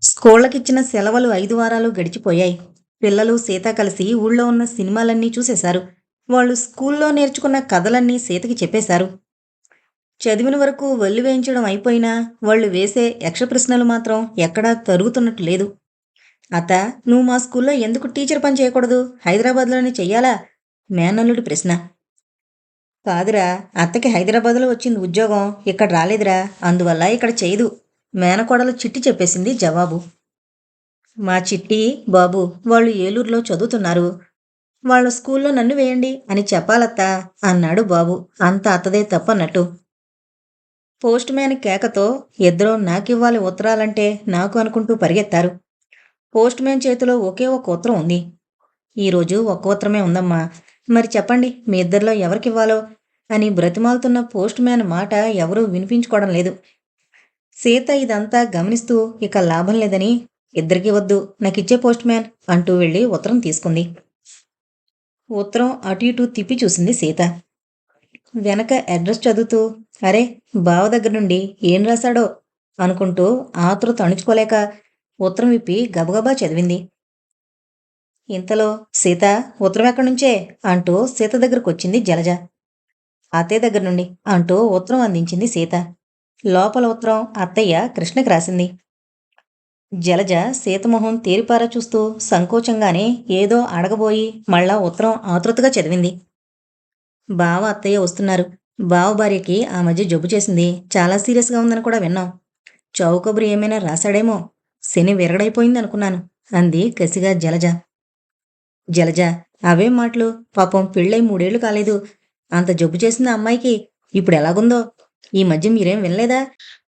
స్కూళ్ళకిచ్చిన సెలవులు 5 వారాలు గడిచిపోయాయి. పిల్లలు, సీత కలిసి ఊళ్ళో ఉన్న సినిమాలన్నీ చూసేశారు. వాళ్ళు స్కూల్లో నేర్చుకున్న కథలన్నీ సీతకి చెప్పేశారు. చదివిన వరకు వల్లి వేయించడం అయిపోయినా, వాళ్ళు వేసే యక్ష ప్రశ్నలు మాత్రం ఎక్కడా తరుగుతున్నట్టు లేదు. అత్త, నువ్వు మా స్కూల్లో ఎందుకు టీచర్ పని చేయకూడదు? హైదరాబాద్‌లోనే చెయ్యాలా? మేనల్లుడి ప్రశ్న. కాదురా, అత్తకి హైదరాబాద్‌లో వచ్చింది ఉద్యోగం, ఇక్కడ రాలేదురా. అందువల్ల ఇక్కడ చేయదు. మేనకోడలు చిట్టి చెప్పేసింది జవాబు. మా చిట్టి, బాబు వాళ్ళు ఏలూరులో చదువుతున్నారు. వాళ్ళ స్కూల్లో నన్ను వేయండి అని చెప్పాలత్తా అన్నాడు బాబు. అంత అత్తదే తప్పన్నట్టు. పోస్ట్ మ్యాన్ కేకతో ఇద్దరూ నాకివ్వాలి ఉత్తరాలంటే నాకు అనుకుంటూ పరిగెత్తారు. పోస్ట్ మ్యాన్ చేతిలో ఒకే ఒక ఉత్తరం ఉంది. ఈరోజు ఒక్క ఉత్తరమే ఉందమ్మా. మరి చెప్పండి, మీ ఇద్దరిలో ఎవరికివ్వాలో అని బ్రతిమాలుతున్న పోస్ట్ మ్యాన్ మాట ఎవరూ వినిపించుకోవడం లేదు. సీత ఇదంతా గమనిస్తూ ఇక లాభం లేదని, ఇద్దరికీ వద్దు, నాకిచ్చే పోస్ట్ మ్యాన్ అంటూ వెళ్ళి ఉత్తరం తీసుకుంది. ఉత్తరం అటు ఇటు తిప్పి చూసింది సీత. వెనక అడ్రస్ చదువుతూ, అరే, బావ దగ్గర నుండి ఏం రాశాడో అనుకుంటూ ఆతృత అణుచుకోలేక ఉత్తరం విప్పి గబగబా చదివింది. ఇంతలో సీత, ఉత్తరం ఎక్కడి నుంచే అంటూ సీత దగ్గరకొచ్చింది జలజ. అత్తయ్య దగ్గర నుండి అంటూ ఉత్తరం అందించింది సీత. లోపల ఉత్తరం అత్తయ్య కృష్ణకి రాసింది. జలజ సీతమొహం తేరిపారా చూస్తూ సంకోచంగానే ఏదో అడగబోయి మళ్ళా ఉత్తరం ఆతృతగా చదివింది. బావ, అత్తయ్య వస్తున్నారు. బావ భార్యకి ఆ మధ్య జబ్బు చేసింది. చాలా సీరియస్గా ఉందని కూడా విన్నాం. చావు కబురు ఏమైనా రాశాడేమో. శని విరగడైపోయింది అనుకున్నాను అంది కసిగా జలజ. జలజ, అవేం మాటలు? పాపం పెళ్ళై 3 ఏళ్లు కాలేదు. అంత జబ్బు చేసింది ఆ అమ్మాయికి. ఇప్పుడు ఎలాగుందో? ఈ మధ్య మీరేం వినలేదా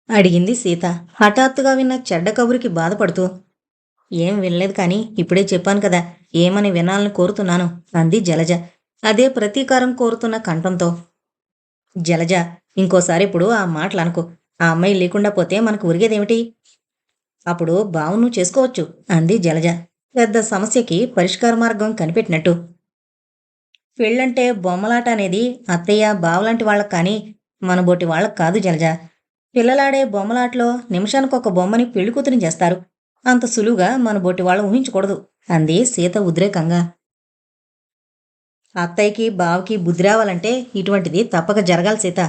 అడిగింది సీత హఠాత్తుగా విన్న చెడ్డ కబురికి బాధపడుతూ. ఏం వినలేదు కానీ ఇప్పుడే చెప్పాను కదా, ఏమని వినాలని కోరుతున్నాను అంది జలజ అదే ప్రతీకారం కోరుతున్న కంఠంతో. జలజ, ఇంకోసారి ఇప్పుడు ఆ మాటలు అనుకో. ఆ అమ్మాయి లేకుండా పోతే మనకు ఉరిగేదేమిటి? అప్పుడు బావును చేసుకోవచ్చు అంది జలజ పెద్ద సమస్యకి పరిష్కార మార్గం కనిపెట్టినట్టు. పెళ్ళంటే బొమ్మలాట అనేది అత్తయ్య, బావలాంటి వాళ్ళకు కానీ మనబోటి వాళ్ళకు కాదు జలజ. పిల్లలాడే బొమ్మలాట్లో నిమిషానికొక బొమ్మని పెళ్లికూతురిని చేస్తారు. అంత సులువుగా మనబోటి వాళ్ళం ఊహించకూడదు అంది సీత ఉద్రేకంగా. అత్తయ్యకి, బావకి బుద్ధి రావాలంటే ఇటువంటిది తప్పక జరగాలి సీత.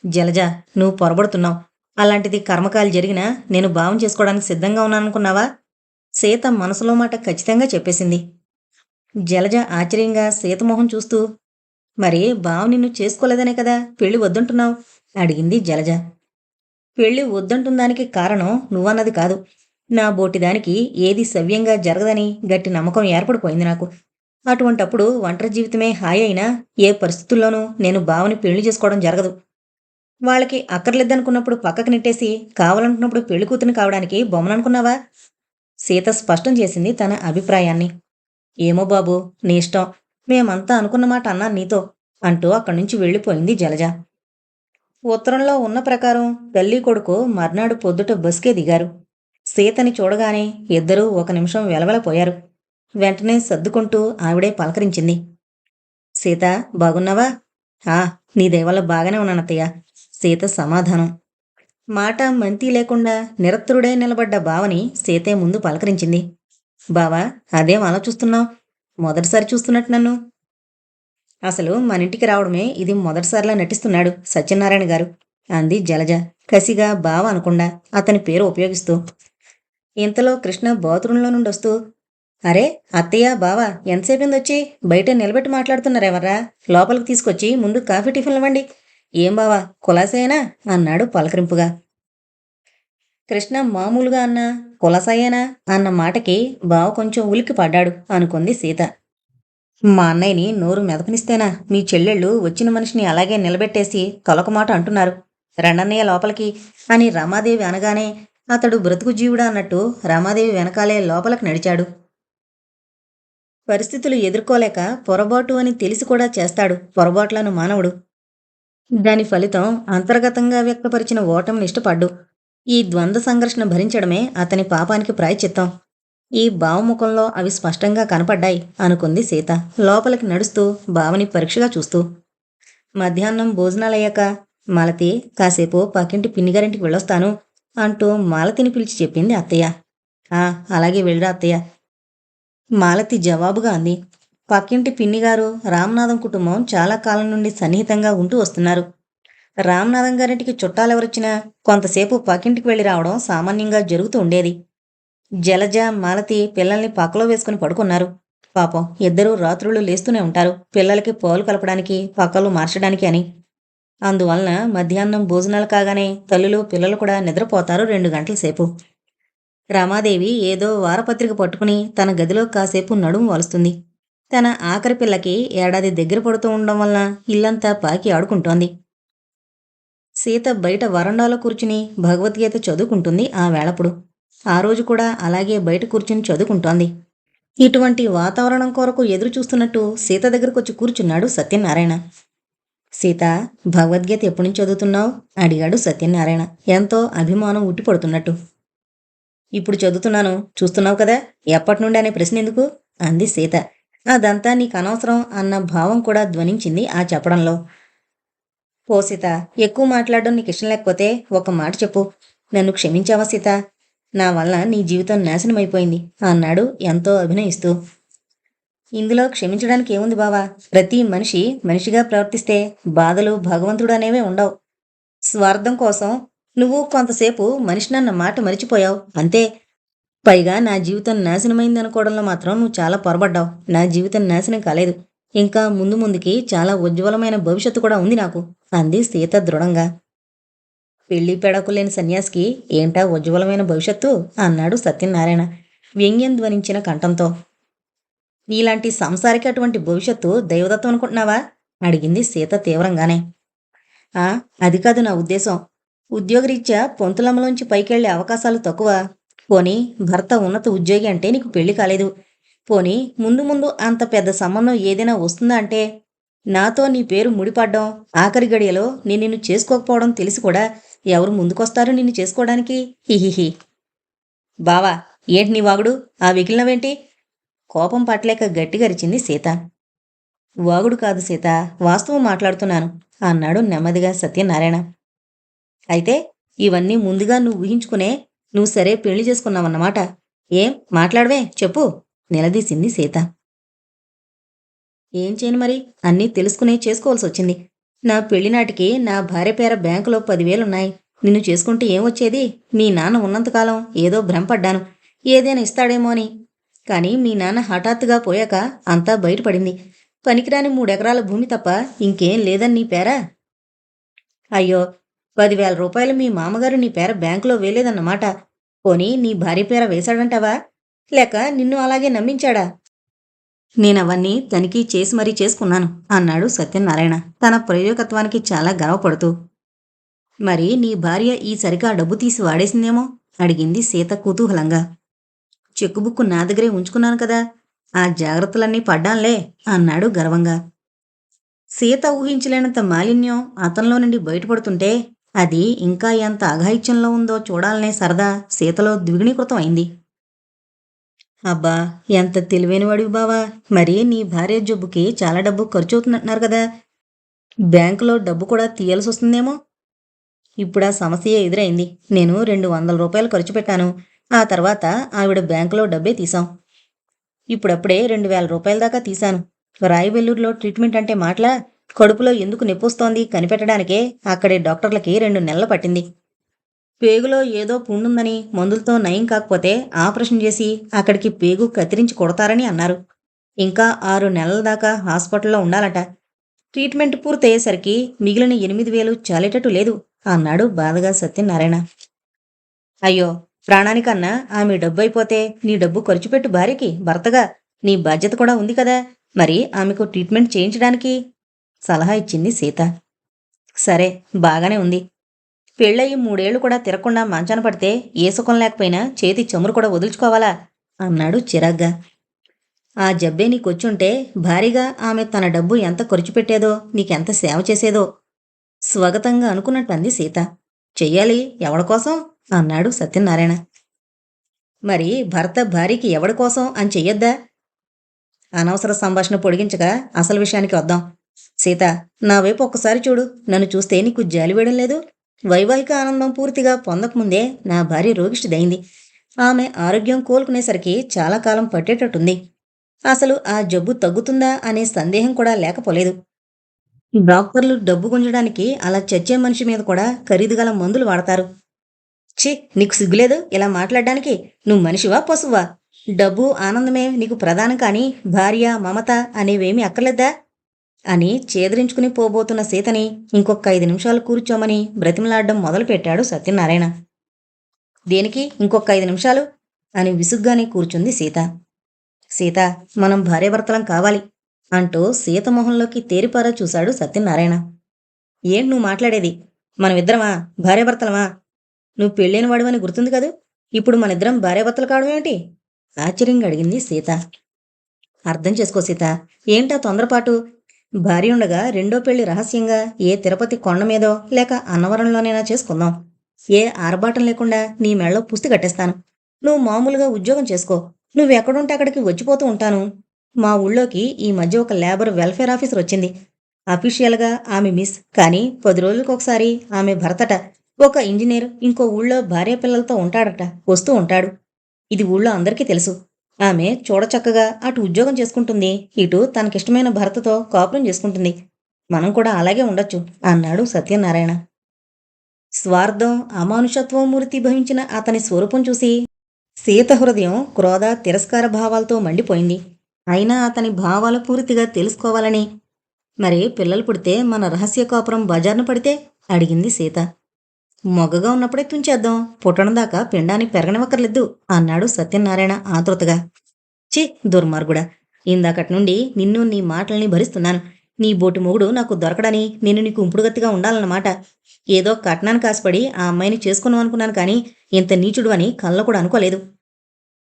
జలజ, నువ్వు పొరబడుతున్నావు. అలాంటిది కర్మకాలి జరిగినా నేను భావం చేసుకోవడానికి సిద్ధంగా ఉన్నాననుకున్నావా? సీత మనసులో మాట ఖచ్చితంగా చెప్పేసింది. జలజ ఆశ్చర్యంగా సీతమొహం చూస్తూ, మరి బావ నిన్ను చేసుకోలేదనే కదా పెళ్లి వద్దంటున్నావు అడిగింది జలజ. పెళ్లి వద్దంటుందానికి కారణం నువ్వన్నది కాదు. నా బోటిదానికి ఏది సవ్యంగా జరగదని గట్టి నమ్మకం ఏర్పడిపోయింది నాకు. అటువంటప్పుడు ఒంటరి జీవితమే హాయి అయినా ఏ పరిస్థితుల్లోనూ నేను బావని పెళ్లి చేసుకోవడం జరగదు. వాళ్ళకి అక్కర్లేదనుకున్నప్పుడు పక్కకు నెట్టేసి కావాలనుకున్నప్పుడు పెళ్లి కూతురిని కావడానికి బొమ్మలనుకున్నావా? సీత స్పష్టం చేసింది తన అభిప్రాయాన్ని. ఏమో బాబూ, నీ ఇష్టం. మేమంతా అనుకున్న మాట అన్నాను నీతో అంటూ అక్కడి నుంచి వెళ్ళిపోయింది జలజ. ఉత్తరంలో ఉన్న ప్రకారం తల్లి కొడుకు మర్నాడు పొద్దుట బస్కే దిగారు. సీతని చూడగానే ఇద్దరూ ఒక నిమిషం వెలవెలపోయారు. వెంటనే సర్దుకుంటూ ఆవిడే పలకరించింది. సీత, బాగున్నావా? ఆ, నీ దయవల్ల బాగానే ఉన్నానత్తయ్య. సీత సమాధానం. మాట మంతీ లేకుండా నిరత్తురుడై నిలబడ్డ బావని సీతే ముందు పలకరించింది. బావా, అదేం అలా చూస్తున్నావు? మొదటిసారి చూస్తున్నట్టు నన్ను. అసలు మనింటికి రావడమే ఇది మొదటిసారిలా నటిస్తున్నాడు సత్యనారాయణ గారు అంది జలజ కసిగా బావ అనకుండా అతని పేరు ఉపయోగిస్తూ. ఇంతలో కృష్ణ బాత్రూంలో నుండి వస్తూ, అరే అత్తయ్య, బావ ఎంతసేపిందొచ్చి? బయట నిలబెట్టి మాట్లాడుతున్నారెవర్రా? లోపలికి తీసుకొచ్చి ముందు కాఫీ టిఫిన్లు ఇవ్వండి. ఏం బావా, కులాసేనా అన్నాడు పలకరింపుగా. కృష్ణ మామూలుగా అన్నా కులాసాయేనా అన్న మాటకి బావ కొంచెం ఉలిక్కి పడ్డాడు అనుకుంది సీత. మా అన్నయ్యని నోరు మెదపనిస్తేనా మీ చెల్లెళ్ళు వచ్చిన మనిషిని అలాగే నిలబెట్టేసి తలొక మాట అంటున్నారు. రండన్నయ్య లోపలికి అని రమాదేవి అనగానే అతడు బ్రతుకు జీవుడా అన్నట్టు రమాదేవి వెనకాలే లోపలికి నడిచాడు. పరిస్థితులు ఎదుర్కోలేక పొరబాటు అని తెలిసి కూడా చేస్తాడు పొరబాట్లను మానవుడు. దాని ఫలితం అంతర్గతంగా వ్యక్తపరిచిన ఓటమిని ఇష్టపడ్డు. ఈ ద్వంద్వ సంఘర్షణ భరించడమే అతని పాపానికి ప్రాయశ్చిత్తం. ఈ బావముఖంలో అవి స్పష్టంగా కనపడ్డాయి అనుకుంది సీత లోపలికి నడుస్తూ బావని పరీక్షగా చూస్తూ. మధ్యాహ్నం భోజనాలయ్యాక, మాలతి, కాసేపు పక్కింటి పిన్నిగారింటికి వెళ్ళొస్తాను. అంటూ మాలతిని పిలిచి చెప్పింది అత్తయ్య. ఆ, అలాగే వెళ్ళరా అత్తయ్య. మాలతి జవాబుగా అంది. పక్కింటి పిన్నిగారు రామనాథం కుటుంబం చాలా కాలం నుండి సన్నిహితంగా ఉంటూ వస్తున్నారు. రామనాథం గారింటికి చుట్టాలెవరొచ్చినా కొంతసేపు పక్కింటికి వెళ్ళి రావడం సామాన్యంగా జరుగుతూ ఉండేది. జలజ, మాలతి పిల్లల్ని పక్కలో వేసుకుని పడుకున్నారు. పాపం ఇద్దరూ రాత్రుళ్ళు లేస్తూనే ఉంటారు, పిల్లలకి పాలు కలపడానికి, పక్కలు మార్చడానికి అని. అందువలన మధ్యాహ్నం భోజనాలు కాగానే తల్లులు, పిల్లలు కూడా నిద్రపోతారు 2 గంటల సేపు. రమాదేవి ఏదో వారపత్రిక పట్టుకుని తన గదిలో కాసేపు నడుము వాలుస్తుంది. తన ఆఖరి పిల్లకి ఏడాది దగ్గర పడుతూ ఉండడం వలన ఇల్లంతా పాకి ఆడుకుంటోంది. సీత బయట వరండాలో కూర్చుని భగవద్గీత చదువుకుంటుంది ఆ వేళప్పుడు. ఆ రోజు కూడా అలాగే బయట కూర్చుని చదువుకుంటోంది. ఇటువంటి వాతావరణం కొరకు ఎదురు చూస్తున్నట్టు సీత దగ్గరకొచ్చి కూర్చున్నాడు సత్యనారాయణ. సీత, భగవద్గీత ఎప్పటినుంచి చదువుతున్నావు? అడిగాడు సత్యనారాయణ ఎంతో అభిమానం ఉట్టిపడుతున్నట్టు. ఇప్పుడు చదువుతున్నాను, చూస్తున్నావు కదా, ఎప్పటి నుండి అనే ప్రశ్న ఎందుకు? అంది సీత. అదంతా నీకు అనవసరం అన్న భావం కూడా ధ్వనించింది ఆ చెప్పడంలో. ఓ సీత, ఎక్కువ మాట్లాడడం నీకు ఇష్టం లేకపోతే ఒక మాట చెప్పు. నన్ను క్షమించావా సీత? నా వల్ల నీ జీవితం నాశనమైపోయింది అన్నాడు ఎంతో అభినయిస్తూ. ఇందులో క్షమించడానికి ఏముంది బావా? ప్రతి మనిషి మనిషిగా ప్రవర్తిస్తే బాధలు భగవంతుడు అనేవే ఉండవు. స్వార్థం కోసం నువ్వు కొంతసేపు మనిషినన్న మాట మరిచిపోయావు అంతే. పైగా నా జీవితం నాశనమైంది అనుకోవడంలో మాత్రం నువ్వు చాలా పొరబడ్డావు. నా జీవితం నాశనం కాలేదు. ఇంకా ముందు ముందుకి చాలా ఉజ్వలమైన భవిష్యత్తు కూడా ఉంది నాకు అంది సీత దృఢంగా. పెళ్లి పెడకు లేని సన్యాసికి ఏంటా ఉజ్వలమైన భవిష్యత్తు అన్నాడు సత్యనారాయణ వ్యంగ్యం ధ్వనించిన కంఠంతో. నీలాంటి సంసారికి అటువంటి భవిష్యత్తు దైవదత్వం అనుకుంటున్నావా? అడిగింది సీత తీవ్రంగానే. ఆ, అది కాదు నా ఉద్దేశం. ఉద్యోగరీత్యా పొంతులమ్మలోంచి పైకెళ్లే అవకాశాలు తక్కువ. పోనీ భర్త ఉన్నత ఉద్యోగి అంటే నీకు పెళ్లి కాలేదు. పోనీ ముందు ముందు అంత పెద్ద సంబంధం ఏదైనా వస్తుందా అంటే? నాతో నీ పేరు ముడిపడ్డం, ఆఖరి గడియలో నేను నిన్ను చేసుకోకపోవడం తెలిసి కూడా ఎవరు ముందుకొస్తారు నిన్ను చేసుకోవడానికి? హిహిహి. బావా, ఏంటి నీ వాగుడు? ఆ వెకిలినవేంటి? కోపం పట్టలేక గట్టిగరిచింది సీత. వాగుడు కాదు సీత, వాస్తవం మాట్లాడుతున్నాను అన్నాడు నెమ్మదిగా సత్యనారాయణ. అయితే ఇవన్నీ ముందుగా నువ్వు ఊహించుకునే నువ్వు సరే పెళ్లి చేసుకున్నావన్నమాట. ఏం మాట్లాడవే, చెప్పు నిలదీసింది సీత. ఏం చేయను మరి, అన్నీ తెలుసుకునే చేసుకోవాల్సి వచ్చింది. నా పెళ్లినాటికి నా భార్య పేర బ్యాంకులో 10,000 నిన్ను చేసుకుంటే ఏమొచ్చేది? మీ నాన్న ఉన్నంతకాలం ఏదో భ్రమపడ్డాను, ఏదైనా ఇస్తాడేమో అని. కానీ మీ నాన్న హఠాత్తుగా పోయాక అంతా బయటపడింది. పనికిరాని 3 ఎకరాల భూమి తప్ప ఇంకేం లేదని నీ పేరా? అయ్యో, 10,000 రూపాయలు మీ మామగారు నీ పేర బ్యాంకులో వేలేదన్నమాట. పోనీ నీ భార్య పేర వేశాడంటావా? లేక నిన్ను అలాగే నమ్మించాడా? నేనవన్నీ తనిఖీ చేసి మరీ చేసుకున్నాను అన్నాడు సత్యనారాయణ తన ప్రయోగత్వానికి చాలా గర్వపడుతూ. మరి నీ భార్య ఈ సరిగా డబ్బు తీసి వాడేసిందేమో? అడిగింది సీత కుతూహలంగా. చెక్కుబుక్కు నా దగ్గరే ఉంచుకున్నాను కదా, ఆ జాగ్రత్తలన్నీ పడ్డాన్లే అన్నాడు గర్వంగా. సీత ఊహించలేనంత మాలిన్యం అతనిలో నుండి బయటపడుతుంటే అది ఇంకా ఎంత అఘాయిత్యంలో ఉందో చూడాలనే సరదా సీతలో ద్విగుణీకృతం అయింది. అబ్బా, ఎంత తెలివైనవాడివి బావా. మరి నీ భార్య జబ్బుకి చాలా డబ్బు ఖర్చు అవుతుందంటున్నారు కదా, బ్యాంకులో డబ్బు కూడా తీయాల్సి వస్తుందేమో? ఇప్పుడా సమస్య ఎదురైంది. నేను 200 రూపాయలు ఖర్చు పెట్టాను. ఆ తర్వాత ఆవిడ బ్యాంకులో డబ్బే తీసాం. ఇప్పుడప్పుడే 2,000 రూపాయల దాకా తీశాను. రాయవెల్లూరులో ట్రీట్మెంట్ అంటే మాటలా? కడుపులో ఎందుకు నొప్పొస్తోంది కనిపెట్టడానికే అక్కడే డాక్టర్లకి 2 నెలలు పట్టింది. పేగులో ఏదో పుండుందని మందులతో నయం కాకపోతే ఆపరేషన్ చేసి అక్కడికి పేగు కత్తిరించి కొడతారని అన్నారు. ఇంకా 6 నెలల దాకా హాస్పిటల్లో ఉండాలట. ట్రీట్మెంట్ పూర్తయ్యేసరికి మిగిలిన 8,000 చాలేటట్టు లేదు అన్నాడు బాధగా సత్యనారాయణ. అయ్యో, ప్రాణానికన్నా ఆమె డబ్బు అయిపోతే నీ డబ్బు ఖర్చు పెట్టు భార్యకి భర్తగా. నీ బాధ్యత కూడా ఉంది కదా, మరి ఆమెకు ట్రీట్మెంట్ చేయించడానికి సలహా ఇచ్చింది సీత. సరే, బాగానే ఉంది. పెళ్ళయి 3 ఏళ్లు కూడా తిరగకుండా మంచాన పడితే ఏ సుఖం లేకపోయినా చేతి చమురు కూడా వదులుచుకోవాలా అన్నాడు చిరాగ్గా. ఆ జబ్బే నీకొచ్చుంటే భారీగా ఆమె తన డబ్బు ఎంత ఖర్చు పెట్టేదో, నీకెంత సేవ చేసేదో స్వగతంగా అనుకున్నట్టు అంది సీత. చెయ్యాలి, ఎవడికోసం అన్నాడు సత్యనారాయణ. మరి భర్త భార్యకి ఎవడికోసం అని చెయ్యొద్దా? అనవసర సంభాషణ పొడిగించగా అసలు విషయానికి వద్దాం. సీత, నా వైపు ఒక్కసారి చూడు. నన్ను చూస్తే నీకు జాలి వేయడం లేదు? వైవాహిక ఆనందం పూర్తిగా పొందకముందే నా భార్య రోగిష్టిదైంది. ఆమె ఆరోగ్యం కోలుకునేసరికి చాలా కాలం పట్టేటట్టుంది. అసలు ఆ జబ్బు తగ్గుతుందా అనే సందేహం కూడా లేకపోలేదు. డాక్టర్లు డబ్బు గుంజడానికి అలా చచ్చే మనిషి మీద కూడా ఖరీదుగల మందులు వాడతారు. ఛీ! నీకు సిగ్గులేదు ఇలా మాట్లాడ్డానికి? నువ్వు మనిషివా, పశువా? డబ్బు, ఆనందమే నీకు ప్రధానం కానీ భార్య, మమత అనేవేమీ అక్కర్లేదా? అని చేదరించుకుని పోబోతున్న సీతని ఇంకొక 5 నిమిషాలు కూర్చోమని బ్రతిమలాడ్డం మొదలుపెట్టాడు సత్యనారాయణ. దేనికి ఇంకొక 5 నిమిషాలు? అని విసుగ్గానే కూర్చుంది సీత. సీత, మనం భార్యాభర్తలం కావాలి అంటూ సీత మొహంలోకి తేరిపారా చూశాడు సత్యనారాయణ. ఏంటి నువ్వు మాట్లాడేది? మనమిద్దరమా భార్యాభర్తలమా? నువ్వు పెళ్ళైన వాడివని గుర్తుంది కదూ. ఇప్పుడు మనిద్దరం భార్యాభర్తలు కావడమేమిటి? ఆశ్చర్యంగా అడిగింది సీత. అర్థం చేసుకో సీత, ఏంటా తొందరపాటు? భార్య ఉండగా రెండో పెళ్లి రహస్యంగా ఏ తిరుపతి కొండ మీదో లేక అన్నవరంలోనైనా చేసుకుందాం. ఏ ఆర్భాటం లేకుండా నీ మెళ్ళో పుస్తి కట్టేస్తాను. నువ్వు మామూలుగా ఉద్యోగం చేసుకో. నువ్వెక్కడుంటే అక్కడికి వచ్చిపోతూ ఉంటాను. మా ఊళ్ళోకి ఈ మధ్య ఒక లేబర్ వెల్ఫేర్ ఆఫీసర్ వచ్చింది. అఫీషియల్గా ఆమె మిస్, కానీ 10 రోజులకొకసారి ఆమె భర్తట ఒక ఇంజనీర్ ఇంకో ఊళ్ళో భార్యాపిల్లలతో ఉంటాడట, వస్తూ ఉంటాడు. ఇది ఊళ్ళో అందరికీ తెలుసు. ఆమె చూడచక్కగా అటు ఉద్యోగం చేసుకుంటుంది, ఇటు తనకిష్టమైన భర్తతో కాపురం చేసుకుంటుంది. మనం కూడా అలాగే ఉండొచ్చు అన్నాడు సత్యనారాయణ. స్వార్థం, అమానుషత్వం మూర్తిభవించిన అతని స్వరూపం చూసి సీత హృదయం క్రోధ, తిరస్కార భావాలతో మండిపోయింది. అయినా అతని భావాలు పూర్తిగా తెలుసుకోవాలని, మరి పిల్లలు పుడితే మన రహస్య కాపురం బజార్న పడితే అడిగింది సీత. మొగ్గగా ఉన్నప్పుడే తుంచేద్దాం, పుట్టడం దాకా పిండాన్ని పెరగనివ్వక్కర్లేదు అన్నాడు సత్యనారాయణ ఆతృతగా. చి దుర్మార్గుడా, ఇందాకటి నుండి నిన్ను నీ మాటల్ని భరిస్తున్నాను. నీ బోటి మొగుడు నాకు దొరకడని నేను నీకు ఉంపుడుగత్తిగా ఉండాలన్నమాట. ఏదో కట్నాన్ని కాసుపడి ఆ అమ్మాయిని చేసుకున్నావు అనుకున్నాను, కానీ ఇంత నీచుడు అని కళ్ళ కూడా అనుకోలేదు.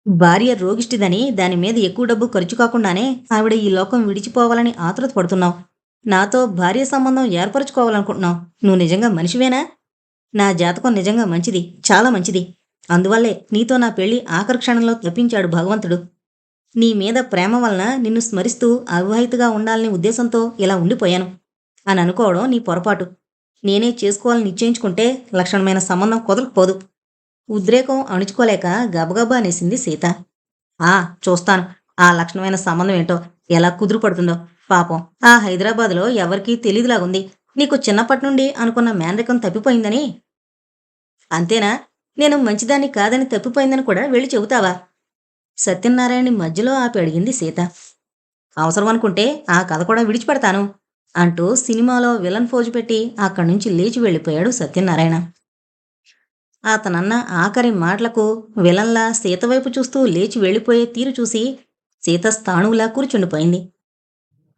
భార్య రోగిష్టిదని దాని మీద ఎక్కువ డబ్బు ఖర్చు కాకుండానే ఆవిడ ఈ లోకం విడిచిపోవాలని ఆతృత పడుతున్నావు. నాతో భార్య సంబంధం ఏర్పరచుకోవాలనుకుంటున్నావు. నువ్వు నిజంగా మనిషివేనా? నా జాతకం నిజంగా మంచిది, చాలా మంచిది. అందువల్లే నీతో నా పెళ్లి ఆఖరి క్షణంలో తప్పించాడు భగవంతుడు. నీ మీద ప్రేమ వలన నిన్ను స్మరిస్తూ అవివాహితగా ఉండాలనే ఉద్దేశంతో ఇలా ఉండిపోయాను అని అనుకోవడం నీ పొరపాటు. నేనే చేసుకోవాలని నిశ్చయించుకుంటే లక్షణమైన సంబంధం కుదరకపోదు. ఉద్రేకం అణుచుకోలేక గబగబా అనేసింది సీత. ఆ చూస్తాను ఆ లక్షణమైన సంబంధం ఏంటో, ఎలా కుదురు పడుతుందో. పాపం ఆ హైదరాబాదులో ఎవరికీ తెలీదులాగుంది నీకు చిన్నప్పటి నుండి అనుకున్న మేనరికం తప్పిపోయిందని. అంతేనా? నేను మంచిదాన్ని కాదని తప్పిపోయిందని కూడా వెళ్ళి చెబుతావా? సత్యనారాయణని మధ్యలో ఆపి అడిగింది సీత. అవసరం అనుకుంటే ఆ కథ కూడా విడిచిపెడతాను అంటూ సినిమాలో విలన్ ఫోజు పెట్టి అక్కడి నుంచి లేచి వెళ్ళిపోయాడు సత్యనారాయణ. అతనన్న ఆఖరి మాటలకు విలన్లా సీత వైపు చూస్తూ లేచి వెళ్ళిపోయే తీరు చూసి సీత స్థాణువులా కూర్చుండిపోయింది.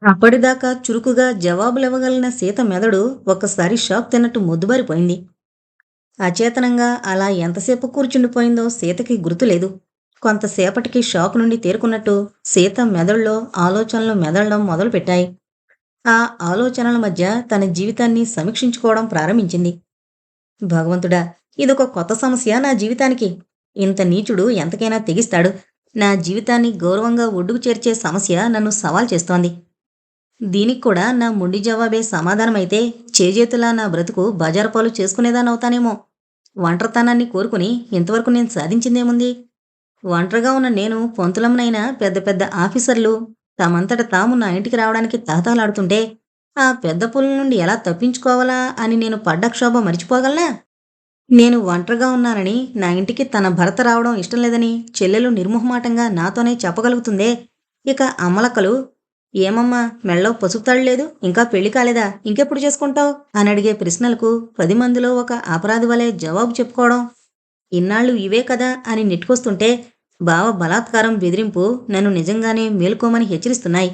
అప్పటిదాకా చురుకుగా జవాబులివ్వగలిగిన సీత మెదడు ఒక్కసారి షాక్ తిన్నట్టు మొద్దుబారిపోయింది. అచేతనంగా అలా ఎంతసేపు కూర్చుండిపోయిందో సీతకి గుర్తులేదు. కొంతసేపటికి షాక్ నుండి తేరుకున్నట్టు సీత మెదడులో ఆలోచనలు మెదలడం మొదలుపెట్టాయి. ఆ ఆలోచనల మధ్య తన జీవితాన్ని సమీక్షించుకోవడం ప్రారంభించింది. భగవంతుడా, ఇదొక కొత్త సమస్య నా జీవితానికి. ఇంత నీచుడు ఎంతకైనా తెగిస్తాడు. నా జీవితాన్ని గౌరవంగా ఒడ్డుకు చేర్చే సమస్య నన్ను సవాల్ చేస్తోంది. దీనికి కూడా నా మొండి జవాబే సమాధానమైతే చేజేతులా నా బ్రతుకు బజారుపాలు చేసుకునేదానవుతానేమో. ఒంటరితనాన్ని కోరుకుని ఇంతవరకు నేను సాధించిందేముంది? ఒంటరిగా ఉన్న నేను పొంతులమ్మనైనా పెద్ద పెద్ద ఆఫీసర్లు తమంతట తాము నా ఇంటికి రావడానికి తహతహలాడుతుంటే ఆ పెద్ద పుల్ల నుండి ఎలా తప్పించుకోవాలా అని నేను పడ్డ క్షోభ మరిచిపోగలనా? నేను ఒంటరిగా ఉన్నానని, నా ఇంటికి తన భర్త రావడం ఇష్టం లేదని చెల్లెలు నిర్మోహమాటంగా నాతోనే చెప్పగలుగుతుందే. ఇక అమ్మలక్కలు, ఏమమ్మా మెళ్ళో పసుపు తాడు లేదు, ఇంకా పెళ్లి కాలేదా, ఇంకెప్పుడు చేసుకుంటావు అని అడిగే ప్రశ్నలకు 10 మందిలో ఒక అపరాధి వలె జవాబు చెప్పుకోవడం. ఇన్నాళ్ళు ఇవే కదా అని నెట్టుకొస్తుంటే బావ బలాత్కారం, బెదిరింపు నన్ను నిజంగానే మేలుకోమని హెచ్చరిస్తున్నాయి.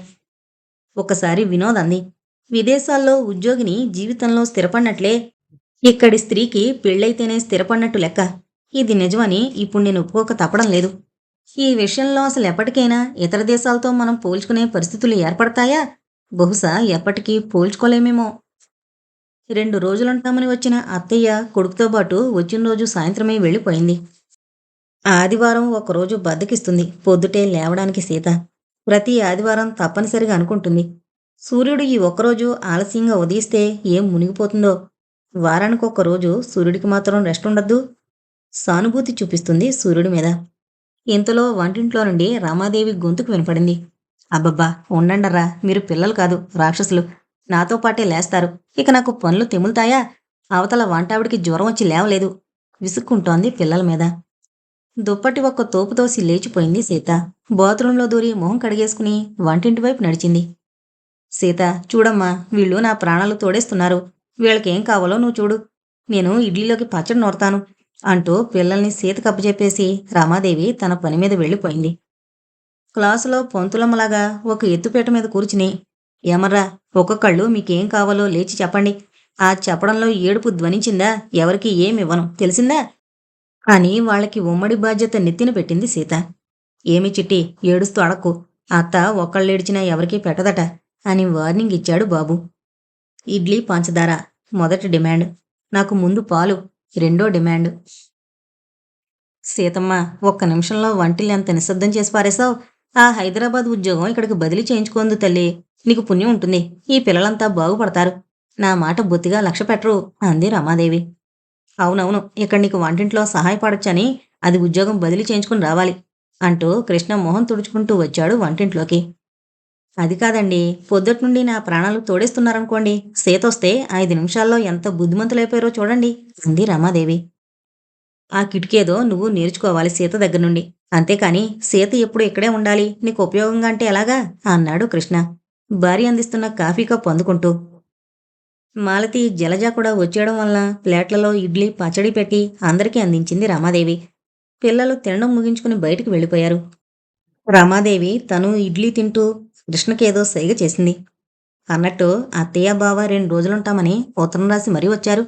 ఒకసారి వినోద్ అంది, విదేశాల్లో ఉద్యోగిని జీవితంలో స్థిరపడినట్లే ఇక్కడి స్త్రీకి పెళ్ళైతేనే స్థిరపడినట్టు లెక్క. ఇది నిజమని ఇప్పుడు నేను ఒప్పుకోక తప్పడం లేదు. ఈ విషయంలో అసలు ఎప్పటికైనా ఇతర దేశాలతో మనం పోల్చుకునే పరిస్థితులు ఏర్పడతాయా? బహుశా ఎప్పటికీ పోల్చుకోలేమేమో. 2 రోజులుంటామని వచ్చిన అత్తయ్య కొడుకుతో పాటు వచ్చిన రోజు సాయంత్రమే వెళ్ళిపోయింది. ఆదివారం ఒకరోజు బద్దకిస్తుంది పొద్దుటే లేవడానికి సీత. ప్రతి ఆదివారం తప్పనిసరిగా అనుకుంటుంది. సూర్యుడు ఈ ఒక్కరోజు ఆలస్యంగా ఉదయిస్తే ఏం మునిగిపోతుందో. వారానికి ఒక్క రోజు సూర్యుడికి మాత్రం రెస్ట్ ఉండద్దు. సానుభూతి చూపిస్తుంది సూర్యుడి మీద. ఇంతలో వంటింట్లో నుండి రామాదేవి గొంతుకు వినపడింది. అబ్బబ్బా! ఉండండర్రా! మీరు పిల్లలు కాదు, రాక్షసులు. నాతో పాటే లేస్తారు. ఇక నాకు పనులు తెములుతాయా? అవతల వంటావిడికి జ్వరం వచ్చి లేవలేదు. విసుక్కుంటోంది పిల్లల మీద. దుప్పటి ఒక్క తోపుతోసి లేచిపోయింది సీత. బాత్రూంలో దూరి మొహం కడిగేసుకుని వంటింటి వైపు నడిచింది. సీత, చూడమ్మా, వీళ్ళు నా ప్రాణాలు తోడేస్తున్నారు. వీళ్ళకేం కావాలో నువ్వు చూడు. నేను ఇడ్లీలోకి పచ్చడి నూరతాను అంటూ పిల్లల్ని సీతకు అప్పచెప్పేసి రమాదేవి తన పని మీద వెళ్ళిపోయింది. క్లాసులో పొంతులమ్మలాగా ఒక ఎత్తుపీట మీద కూర్చుని, ఏమర్రా, ఒక్కొక్కళ్ళు మీకేం కావాలో లేచి చెప్పండి. ఆ చెప్పడంలో ఏడుపు ధ్వనించిందా ఎవరికీ ఏమివ్వను, తెలిసిందా అని వాళ్ళకి ఉమ్మడి బాధ్యత నెత్తిన పెట్టింది సీత. ఏమి చిట్టి, ఏడుస్తూ అడక్కు. అత్త ఒక్కళ్ళేడిచినా ఎవరికీ పెట్టదట అని వార్నింగ్ ఇచ్చాడు బాబు. ఇడ్లీ పంచదార మొదటి డిమాండ్. నాకు ముందు పాలు రెండో డిమాండ్. సీతమ్మ, ఒక్క నిమిషంలో వంటిల్ని ఎంత నిశ్శబ్దం చేసి పారేశావు. ఆ హైదరాబాద్ ఉద్యోగం ఇక్కడికి బదిలీ చేయించుకోందు తల్లి. నీకు పుణ్యం ఉంటుంది. ఈ పిల్లలంతా బాగుపడతారు. నా మాట బొత్తిగా లక్ష్య పెట్టరు అంది రమాదేవి. అవునవును, ఇక్కడ నీకు వంటింట్లో సహాయపడొచ్చని అది ఉద్యోగం బదిలీ చేయించుకుని రావాలి అంటూ కృష్ణ మొహం తుడుచుకుంటూ వచ్చాడు వంటింట్లోకి. అది కాదండి, పొద్దుట్నుండి నా ప్రాణాలు తోడేస్తున్నారనుకోండి. సీతొస్తే 5 నిమిషాల్లో ఎంత బుద్ధిమంతులైపోయారో చూడండి అంది రమాదేవి. ఆ కిటికేదో నువ్వు నేర్చుకోవాలి సీత దగ్గర నుండి. అంతేకాని సీత ఎప్పుడు ఇక్కడే ఉండాలి, నీకు ఉపయోగంగా అంటే ఎలాగా అన్నాడు కృష్ణ భార్య అందిస్తున్న కాఫీ కప్ అందుకుంటూ. మాలతి, జలజ కూడా వచ్చేయడం వలన ప్లేట్లలో ఇడ్లీ పచ్చడి పెట్టి అందరికీ అందించింది రమాదేవి. పిల్లలు తినడం ముగించుకుని బయటికి వెళ్ళిపోయారు. రమాదేవి తను ఇడ్లీ తింటూ కృష్ణకేదో సైగ చేసింది. అన్నట్టు అత్తయ్య బావ 2 రోజులుంటామని ఉత్తరం రాసి మరీ వచ్చారు.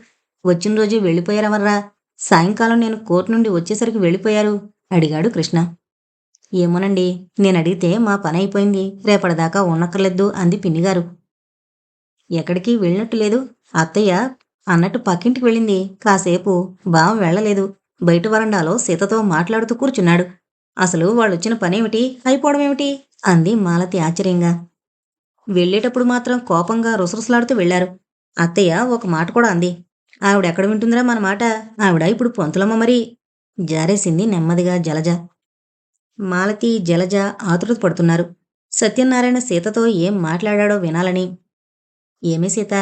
వచ్చిన రోజే వెళ్ళిపోయారెవర్రా? సాయంకాలం నేను కోర్టు నుండి వచ్చేసరికి వెళ్ళిపోయారు అడిగాడు కృష్ణ. ఏమోనండి, నేనడిగితే మా పని అయిపోయింది, రేపటిదాకా ఉండక్కర్లేదు అంది పిన్నిగారు. ఎక్కడికి వెళ్ళినట్టు లేదు. అత్తయ్య అన్నట్టు పక్కింటికి వెళ్ళింది. కాసేపు బావ వెళ్ళలేదు. బయట వరండాలో సీతతో మాట్లాడుతూ కూర్చున్నాడు. అసలు వాళ్ళొచ్చిన పనేమిటి, అయిపోవడమేమిటి అంది మాలతి ఆశ్చర్యంగా. వెళ్ళేటప్పుడు మాత్రం కోపంగా రుసరుసలాడుతూ వెళ్లారు. అత్తయ్య ఒక మాట కూడా అంది. ఆవిడెక్కడ వింటుందిరా మన మాట, ఆవిడ ఇప్పుడు పొంతులమ్మ మరి జారేసింది నెమ్మదిగా జలజ. మాలతి, జలజ ఆతృత పడుతున్నారు. సత్యనారాయణ సీతతో ఏం మాట్లాడాడో వినాలని. ఏమి సీత,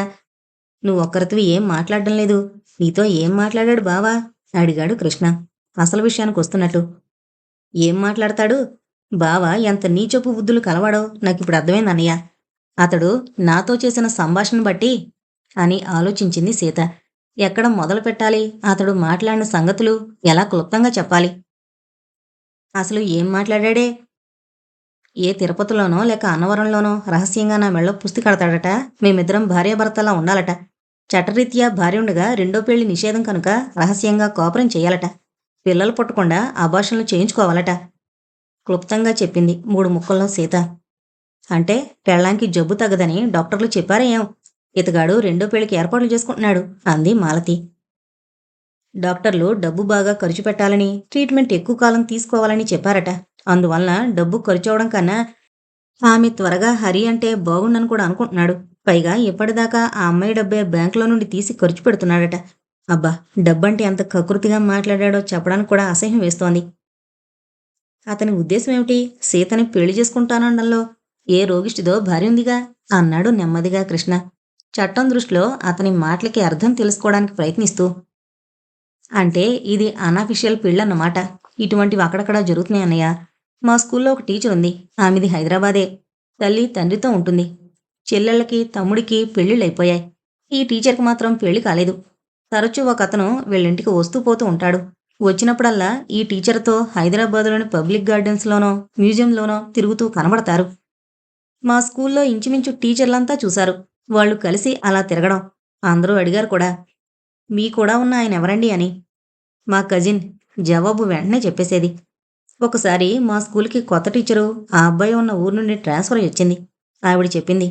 నువ్వొక్కరితివి ఏం మాట్లాడడం లేదు. నీతో ఏం మాట్లాడాడు బావా అడిగాడు కృష్ణ అసలు విషయానికొస్తున్నట్టు. ఏం మాట్లాడతాడు? బావ ఎంత నీచపు బుద్ధులు కలవాడో నాకిప్పుడు అర్థమైందన్నయ్య. అతడు నాతో చేసిన సంభాషణ బట్టి అని ఆలోచించింది సీత. ఎక్కడ మొదలు పెట్టాలి, అతడు మాట్లాడిన సంగతులు ఎలా క్లుప్తంగా చెప్పాలి? అసలు ఏం మాట్లాడాడే? ఏ తిరుపతిలోనో లేక అన్నవరంలోనో రహస్యంగా నా మెళ్ళో పుస్తి కడతాడట. మేమిద్దరం భార్యాభర్తలా ఉండాలట. చట్టరీత్యా భార్య ఉండగా రెండో పెళ్లి నిషేధం కనుక రహస్యంగా కాపురం చెయ్యాలట. పిల్లలు పుట్టకుండా అబార్షన్లు చేయించుకోవాలట క్లుప్తంగా చెప్పింది 3 ముక్కల్లో సీత. అంటే పెళ్ళాంకి జబ్బు తగ్గదని డాక్టర్లు చెప్పారా ఏం? ఇతగాడు రెండో పెళ్లికి ఏర్పాట్లు చేసుకుంటున్నాడు అంది మాలతి. డాక్టర్లు డబ్బు బాగా ఖర్చు పెట్టాలని, ట్రీట్మెంట్ ఎక్కువ కాలం తీసుకోవాలని చెప్పారట. అందువలన డబ్బు ఖర్చవడం కన్నా ఆమె త్వరగా హరి అంటే బాగుండని కూడా అనుకుంటున్నాడు. పైగా ఇప్పటిదాకా ఆ అమ్మాయి డబ్బే బ్యాంకులో నుండి తీసి ఖర్చు పెడుతున్నాడట. అబ్బా, డబ్బంటే ఎంత కకృతిగా మాట్లాడాడో చెప్పడానికి కూడా అసహ్యం వేస్తోంది. అతని ఉద్దేశం ఏమిటి? సీతని పెళ్లి చేసుకుంటానడంలో ఏ రోగిష్టిదో భార్య ఉందిగా అన్నాడు నెమ్మదిగా కృష్ణ చట్టం దృష్టిలో అతని మాటలకి అర్థం తెలుసుకోవడానికి ప్రయత్నిస్తూ. అంటే ఇది అన్అఫిషియల్ పెళ్ళన్నమాట. ఇటువంటివి అక్కడక్కడా జరుగుతున్నాయన్నయ్య. మా స్కూల్లో ఒక టీచర్ ఉంది. ఆమెది హైదరాబాదే. తల్లి తండ్రితో ఉంటుంది. చెల్లెళ్ళకి తమ్ముడికి పెళ్ళిళ్ళైపోయాయి. ఈ టీచర్కి మాత్రం పెళ్లి కాలేదు. తరచూ ఒకతను వీళ్ళింటికి వస్తూ పోతూ ఉంటాడు. వచ్చినప్పుడల్లా ఈ టీచర్తో హైదరాబాదులోని పబ్లిక్ గార్డెన్స్లోనో మ్యూజియంలోనో తిరుగుతూ కనబడతారు. మా స్కూల్లో ఇంచుమించు టీచర్లంతా చూశారు వాళ్ళు కలిసి అలా తిరగడం. అందరూ అడిగారు కూడా, మీ కూడా ఉన్న ఆయన ఎవరండి అని. మా కజిన్ జవాబు వెంటనే చెప్పేసేది. ఒకసారి మా స్కూల్కి కొత్త టీచరు ఆ అబ్బాయి ఉన్న ఊరు నుండి ట్రాన్స్ఫర్ వచ్చింది. ఆవిడ చెప్పింది,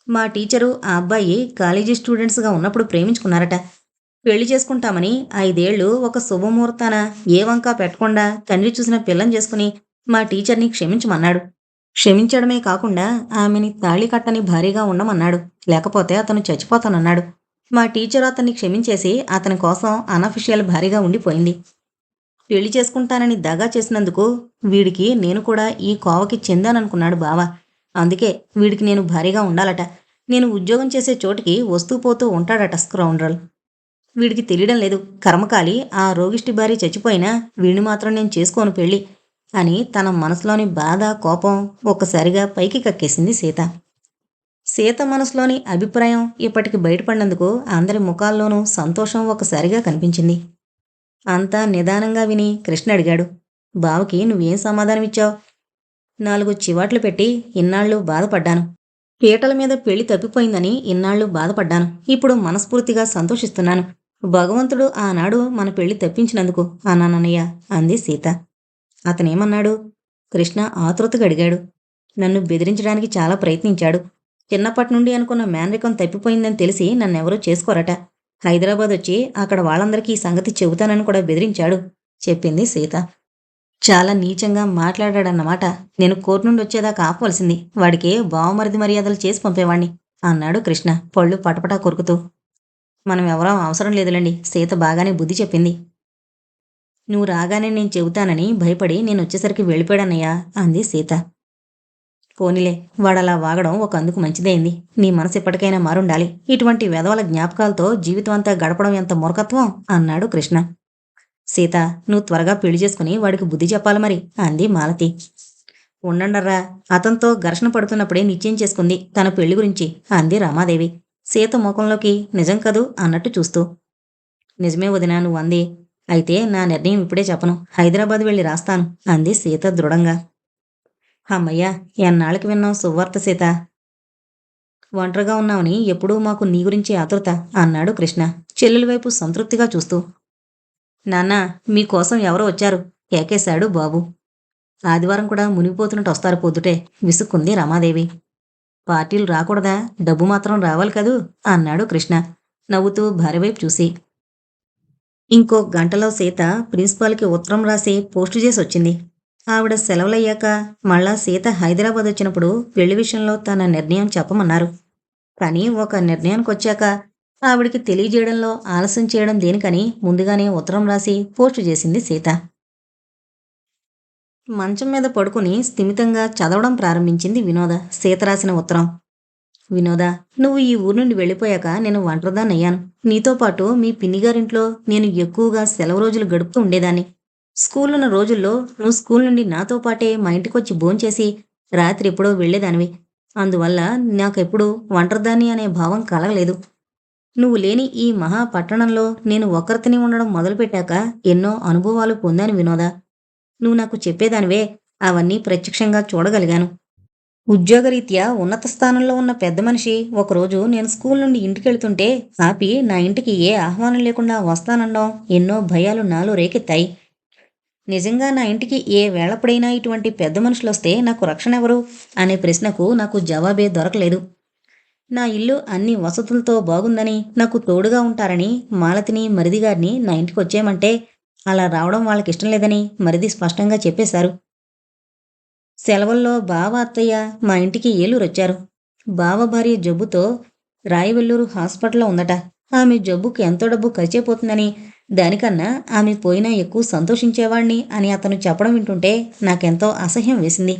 మా టీచరు ఆ అబ్బాయి కాలేజీ స్టూడెంట్స్గా ఉన్నప్పుడు ప్రేమించుకున్నారట. పెళ్లి చేసుకుంటామని 5 ఏళ్లు ఒక శుభముహూర్తాన ఏ వంకా పెట్టకుండా తండ్రి చూసిన పిల్లని చేసుకుని మా టీచర్ని క్షమించమన్నాడు. క్షమించడమే కాకుండా ఆమెని తాళి కట్టని భార్యగా ఉండమన్నాడు. లేకపోతే అతను చచ్చిపోతానన్నాడు. మా టీచర్ అతన్ని క్షమించేసి అతని కోసం అనఫిషియల్ భారీగా ఉండిపోయింది. పెళ్లి చేసుకుంటానని దగా చేసినందుకు వీడికి నేను కూడా ఈ కోవకి చెందాననుకున్నాడు బావ. అందుకే వీడికి నేను భారీగా ఉండాలట. నేను ఉద్యోగం చేసే చోటికి వస్తూ పోతూ ఉంటాడట స్క్రౌండ్రల్. వీడికి తెలియడం లేదు, కర్మకాలి ఆ రోగిష్టి భార్య చచ్చిపోయినా వీడిని మాత్రం నేను చేసుకోను పెళ్ళి అని తన మనసులోని బాధ, కోపం ఒక్కసారిగా పైకి కక్కేసింది సీత. సీత మనసులోని అభిప్రాయం ఇప్పటికి బయటపడినందుకు అందరి ముఖాల్లోనూ సంతోషం ఒక్కసారిగా కనిపించింది. అంతా నిదానంగా విని కృష్ణ అడిగాడు, బావకి నువ్వేం సమాధానమిచ్చావు? 4 చివాట్లు పెట్టి ఇన్నాళ్ళు బాధపడ్డాను. పీటల మీద పెళ్లి తప్పిపోయిందని ఇన్నాళ్ళు బాధపడ్డాను. ఇప్పుడు మనస్ఫూర్తిగా సంతోషిస్తున్నాను. భగవంతుడు ఆనాడు మన పెళ్లి తప్పించినందుకు అన్నానన్నయ్య అంది సీత. అతనేమన్నాడు? కృష్ణ ఆతృతగా అడిగాడు. నన్ను బెదిరించడానికి చాలా ప్రయత్నించాడు. చిన్నప్పటి నుండి అనుకున్న మేనరికం తప్పిపోయిందని తెలిసి నన్నెవరూ చేసుకోరట. హైదరాబాద్ వచ్చి అక్కడ వాళ్ళందరికీ ఈ సంగతి చెబుతానని కూడా బెదిరించాడు చెప్పింది సీత. చాలా నీచంగా మాట్లాడాడన్నమాట. నేను కోర్టు నుండి వచ్చేదాకా ఆపవలసింది. వాడికి బావమరిది మర్యాదలు చేసి పంపేవాణ్ణి అన్నాడు కృష్ణ పళ్ళు పటపటా కొరుకుతూ. మనం ఎవరో అవసరం లేదులేండి, సీత బాగానే బుద్ధి చెప్పింది. నువ్వు రాగానే నేను చెబుతానని భయపడి నేను వచ్చేసరికి వెళ్ళిపోయాడన్నయ్యా అంది సీత. పోనీలే, వాడలా వాగడం ఒక అందుకు మంచిదైంది. నీ మనసు ఎప్పటికైనా మారుండాలి. ఇటువంటి వెధవల జ్ఞాపకాలతో జీవితం అంతా గడపడం ఎంత మూర్ఖత్వం అన్నాడు కృష్ణ. సీత, నువ్వు త్వరగా పెళ్లి చేసుకుని వాడికి బుద్ధి చెప్పాలి మరి అంది మాలతి. ఉండండర్రా, అతనితో ఘర్షణ పడుతున్నప్పుడే నిశ్చయం చేసుకుంది తన పెళ్లి గురించి అంది రమాదేవి సీత ముఖంలోకి నిజం కదూ అన్నట్టు చూస్తూ. నిజమే వదినా నువ్వు అంది. అయితే నా నిర్ణయం ఇప్పుడే చెప్పను. హైదరాబాద్ వెళ్ళి రాస్తాను అంది సీత దృఢంగా. అమ్మయ్యా, ఎన్నాళ్ళకి విన్నావు సువార్త సీత. ఒంటరిగా ఉన్నావని ఎప్పుడూ మాకు నీ గురించి ఆతృత అన్నాడు కృష్ణ చెల్లెలి వైపు సంతృప్తిగా చూస్తూ. నాన్నా, మీకోసం ఎవరో వచ్చారు కేకేశాడు బాబు. ఆదివారం కూడా మునిగిపోతున్నట్టు వస్తారు పొద్దుటే విసుక్కుంది రమాదేవి. పార్టీలు రాకూడదా? డబ్బు మాత్రం రావాలి కదూ అన్నాడు కృష్ణ నవ్వుతూ భార్య వైపు చూసి. ఇంకో గంటలో సీత ప్రిన్సిపాల్కి ఉత్తరం రాసి పోస్టు చేసి వచ్చింది. ఆవిడ సెలవులయ్యాక మళ్ళా సీత హైదరాబాద్ వచ్చినప్పుడు పెళ్లి విషయంలో తన నిర్ణయం చెప్పమన్నారు. కానీ ఒక నిర్ణయానికి వచ్చాక ఆవిడికి తెలియజేయడంలో ఆలస్యం చేయడం దేనికని ముందుగానే ఉత్తరం రాసి పోస్టు చేసింది సీత. మంచం మీద పడుకుని స్థిమితంగా చదవడం ప్రారంభించింది వినోద సీత రాసిన ఉత్తరం. వినోద, నువ్వు ఈ ఊరు నుండి వెళ్ళిపోయాక నేను ఒంటరిదాన్నయ్యాను. నీతో పాటు మీ పిన్నిగారింట్లో నేను ఎక్కువగా సెలవు రోజులు గడుపుతూ ఉండేదాన్ని. స్కూలున్న రోజుల్లో నువ్వు స్కూల్ నుండి నాతో పాటే మా ఇంటికొచ్చి భోంచేసి రాత్రి ఎప్పుడో వెళ్లేదానివి. అందువల్ల నాకెప్పుడూ ఒంటరిదాన్ని అనే భావం కలగలేదు. నువ్వు లేని ఈ మహా పట్టణంలో నేను ఒక్కరితోనే ఉండడం మొదలుపెట్టాక ఎన్నో అనుభవాలు పొందాను వినోద. నువ్వు నాకు చెప్పేదానివే, అవన్నీ ప్రత్యక్షంగా చూడగలిగాను. ఉద్యోగరీత్యా ఉన్నత స్థానంలో ఉన్న పెద్ద మనిషి ఒకరోజు నేను స్కూల్ నుండి ఇంటికెళ్తుంటే ఆపి నా ఇంటికి ఏ ఆహ్వానం లేకుండా వస్తానడం ఎన్నో భయాలు నాలో రేకెత్తాయి. నిజంగా నా ఇంటికి ఏ వేళప్పుడైనా ఇటువంటి పెద్ద మనుషులొస్తే నాకు రక్షణ ఎవరు అనే ప్రశ్నకు నాకు జవాబే దొరకలేదు. నా ఇల్లు అన్ని వసతులతో బాగుందని, నాకు తోడుగా ఉంటారని మాలతిని, మరిదిగారిని నా ఇంటికి వచ్చేయమంటే అలా రావడం వాళ్ళకిష్టం లేదని మరిది స్పష్టంగా చెప్పేశారు. సెలవుల్లో బావ, అత్తయ్య మా ఇంటికి ఏలూరొచ్చారు. బావ భార్య జబ్బుతో రాయవెల్లూరు హాస్పిటల్లో ఉందట. ఆమె జబ్బుకు ఎంతో డబ్బు ఖర్చయిపోతుందని, దానికన్నా ఆమె పోయినా ఎక్కువ సంతోషించేవాణ్ణి అని అతను చెప్పడం వింటుంటే నాకెంతో అసహ్యం వేసింది.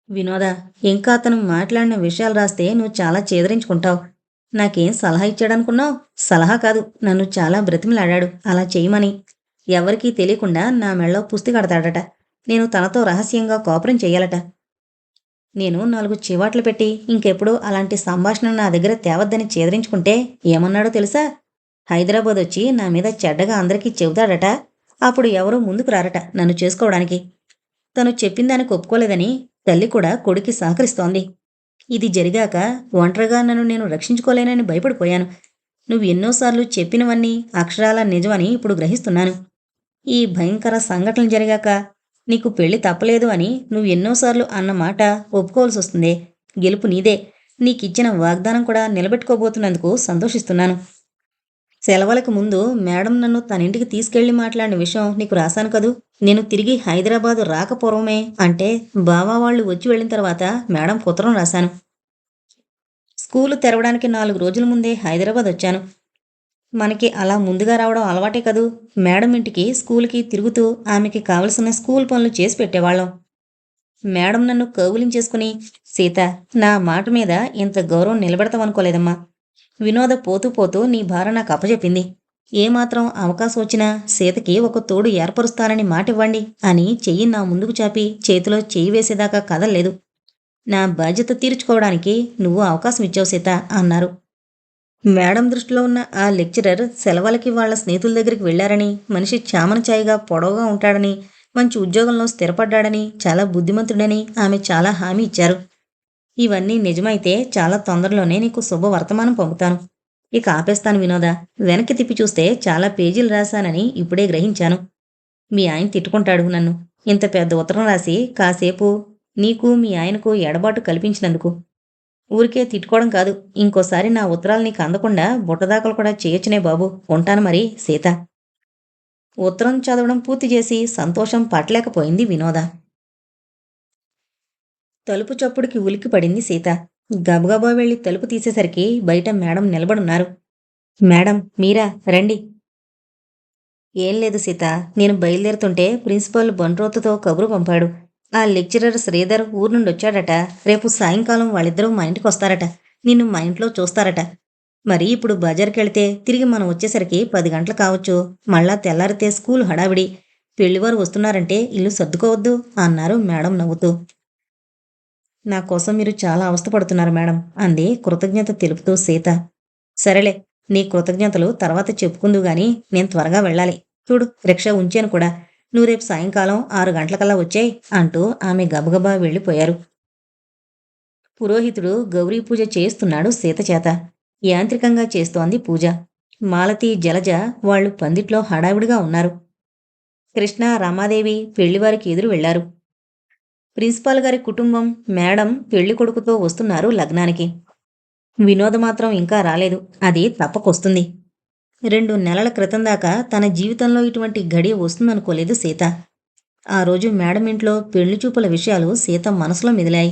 వినోద, ఇంకా అతను మాట్లాడిన విషయాలు రాస్తే నువ్వు చాలా చేదరించుకుంటావు. నాకేం సలహా ఇచ్చాడనుకున్నావు? సలహా కాదు, నన్ను చాలా బ్రతిమిలాడాడు అలా చేయమని. ఎవరికీ తెలియకుండా నా మెళ్ళో పుస్తి కడతాడట. నేను తనతో రహస్యంగా కాపురం చెయ్యాలట. నేను 4 చివాట్లు పెట్టి ఇంకెప్పుడు అలాంటి సంభాషణ నా దగ్గర తేవద్దని చేదరించుకుంటే ఏమన్నాడో తెలుసా? హైదరాబాద్ వచ్చి నా మీద చెడ్డగా అందరికీ చెబుతాడట. అప్పుడు ఎవరూ ముందుకు రారట నన్ను చేసుకోవడానికి. తను చెప్పిందానికి ఒప్పుకోలేదని తల్లి కూడా కొడుక్కి సహకరిస్తోంది. ఇది జరిగాక ఒంటరిగా నన్ను నేను రక్షించుకోలేనని భయపడిపోయాను. నువ్వు ఎన్నోసార్లు చెప్పినవన్నీ అక్షరాల నిజమని ఇప్పుడు గ్రహిస్తున్నాను. ఈ భయంకర సంఘటనలు జరిగాక నీకు పెళ్లి తప్పలేదు అని నువ్వు ఎన్నోసార్లు అన్న మాట ఒప్పుకోవాల్సి వస్తుందే. గెలుపు నీదే. నీకిచ్చిన వాగ్దానం కూడా నిలబెట్టుకోబోతున్నందుకు సంతోషిస్తున్నాను. సెలవులకు ముందు మేడం నన్ను తన ఇంటికి తీసుకెళ్లి మాట్లాడిన విషయం నీకు రాశాను కదూ. నేను తిరిగి హైదరాబాదు రాకపూర్వమే, అంటే బావా వాళ్ళు వచ్చి వెళ్ళిన తర్వాత మేడం ఉత్తరం రాశాను. స్కూలు తెరవడానికి 4 రోజుల ముందే హైదరాబాద్ వచ్చాను. మనకి అలా ముందుగా రావడం అలవాటే కదూ. మేడం ఇంటికి, స్కూలుకి తిరుగుతూ ఆమెకి కావలసిన స్కూల్ పనులు చేసి పెట్టేవాళ్ళం. మేడం నన్ను కౌగిలించేసుకుని, సీత, నా మాట మీద ఇంత గౌరవం నిలబెడతావనుకోలేదమ్మా. వినోద పోతూ పోతూ నీ భార్య నాకు అప్పచెప్పింది. ఏమాత్రం అవకాశం వచ్చినా సీతకి ఒక తోడు ఏర్పరుస్తానని మాటివ్వండి అని చెయ్యి నా ముందుకు చాపి చేతిలో చెయ్యి వేసేదాకా కదల్లేదు. నా బాధ్యత తీర్చుకోవడానికి నువ్వు అవకాశం ఇచ్చావు సీత అన్నారు. మేడం దృష్టిలో ఉన్న ఆ లెక్చరర్ సెలవులకి వాళ్ళ స్నేహితుల దగ్గరికి వెళ్లారని, మనిషి చామనచాయిగా పొడవుగా ఉంటాడని, మంచి ఉద్యోగంలో స్థిరపడ్డాడని, చాలా బుద్ధిమంతుడని ఆమె చాలా హామీ ఇచ్చారు. ఇవన్నీ నిజమైతే చాలా తొందరలోనే నీకు శుభవర్తమానం పంపుతాను. ఇక ఆపేస్తాను వినోద. వెనక్కి తిప్పి చూస్తే చాలా పేజీలు రాశానని ఇప్పుడే గ్రహించాను. మీ ఆయన తిట్టుకుంటాడు నన్ను. ఇంత పెద్ద ఉత్తరం రాసి కాసేపు నీకు మీ ఆయనకు ఎడబాటు కల్పించినందుకు. ఊరికే తిట్టుకోవడం కాదు, ఇంకోసారి నా ఉత్తరాలు నీకు అందకుండా బుట్టదాకలు కూడా చేయొచ్చునే బాబు. ఉంటాను మరి సీత. ఉత్తరం చదవడం పూర్తి చేసి సంతోషం పట్టలేకపోయింది వినోద. తలుపు చప్పుడుకి ఉలిక్కిపడింది సీత. గబగబా వెళ్లి తలుపు తీసేసరికి బయట మేడం నిలబడున్నారు. మేడం, మీరా? రండి. ఏం లేదు సీత, నేను బయలుదేరుతుంటే ప్రిన్సిపాల్ బంట్రోతుతో కబురు పంపాడు. ఆ లెక్చరర్ శ్రీధర్ ఊరు నుండి వచ్చాడట. రేపు సాయంకాలం వాళ్ళిద్దరూ మా ఇంటికి వస్తారట. నిన్ను మా ఇంట్లో చూస్తారట. మరి ఇప్పుడు బజార్కెళ్తే తిరిగి మనం వచ్చేసరికి 10 గంటలు కావచ్చు. మళ్ళా తెల్లారితే స్కూల్ హడావిడి. పెళ్లివారు వస్తున్నారంటే ఇల్లు సర్దుకోవద్దు అన్నారు మేడం నవ్వుతూ. నా కోసం మీరు చాలా అవస్థపడుతున్నారు మేడం అంది కృతజ్ఞత తెలుపుతూ సీత. సరేలే, నీ కృతజ్ఞతలు తర్వాత చెప్పుకుందు గాని నేను త్వరగా వెళ్ళాలి. చూడు, రిక్షా ఉంచాను కూడా. నువ్వు రేపు సాయంకాలం 6 గంటలకల్లా వచ్చేయ్ అంటూ ఆమె గబగబా వెళ్ళిపోయారు. పురోహితుడు గౌరీ పూజ చేస్తున్నాడు సీత చేత. యాంత్రికంగా చేస్తోంది పూజ. మాలతి, జలజ వాళ్ళు పందిట్లో హడావిడిగా ఉన్నారు. కృష్ణ, రమాదేవి పెళ్లివారికి ఎదురు వెళ్లారు. ప్రిన్సిపాల్ గారి కుటుంబం, మేడం పెళ్లి కొడుకుతో వస్తున్నారు లగ్నానికి. వినోద మాత్రం ఇంకా రాలేదు. అది తప్పకొస్తుంది. 2 నెలల క్రితం దాకా తన జీవితంలో ఇటువంటి గడియ వస్తుందనుకోలేదు సీత. ఆ రోజు మేడం ఇంట్లో పెళ్లి చూపుల విషయాలు సీత మనసులో మెదిలాయి.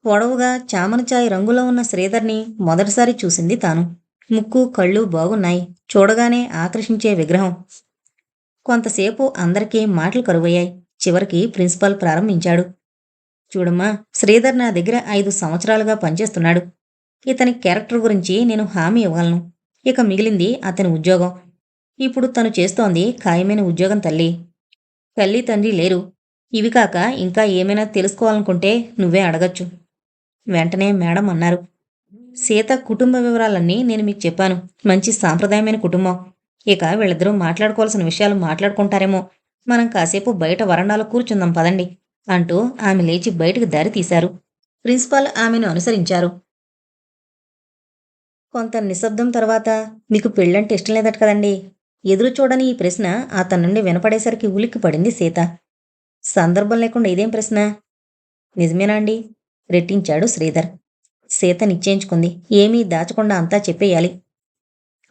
పొడవుగా చామనచాయి రంగులో ఉన్న శ్రీధర్ని మొదటిసారి చూసింది తాను. ముక్కు, కళ్ళు బాగున్నాయి. చూడగానే ఆకర్షించే విగ్రహం. కొంతసేపు అందరికీ మాటలు కరువయ్యాయి. చివరికి ప్రిన్సిపాల్ ప్రారంభించాడు. చూడమ్మా, శ్రీధర్ నా దగ్గర 5 సంవత్సరాలుగా పనిచేస్తున్నాడు. ఇతని క్యారెక్టర్ గురించి నేను హామీ ఇవ్వగలను. ఇక మిగిలింది అతని ఉద్యోగం. ఇప్పుడు తను చేస్తోంది ఖాయమైన ఉద్యోగం తల్లి. తల్లి తండ్రి లేరు. ఇవి కాక ఇంకా ఏమైనా తెలుసుకోవాలనుకుంటే నువ్వే అడగచ్చు. వెంటనే మేడం అన్నారు. సీత కుటుంబ వివరాలన్నీ నేను మీకు చెప్పాను. మంచి సాంప్రదాయమైన కుటుంబం. ఇక వీళ్ళిద్దరూ మాట్లాడుకోవాల్సిన విషయాలు మాట్లాడుకుంటారేమో. మనం కాసేపు బయట వరండాలో కూర్చుందాం పదండి అంటూ ఆమె లేచి బయటకు దారి తీశారు. ప్రిన్సిపాల్ ఆమెను అనుసరించారు. కొంత నిశ్శబ్దం తర్వాత, మీకు పెళ్ళంటే ఇష్టం లేదట కదండి? ఎదురు చూడని ఈ ప్రశ్న అతని నుండి వినపడేసరికి ఉలిక్కి పడింది సీత. సందర్భం లేకుండా ఇదేం ప్రశ్న? నిజమేనా అండి? రెట్టించాడు శ్రీధర్. సీత నిశ్చయించుకుంది. ఏమీ దాచకుండా అంతా చెప్పేయాలి.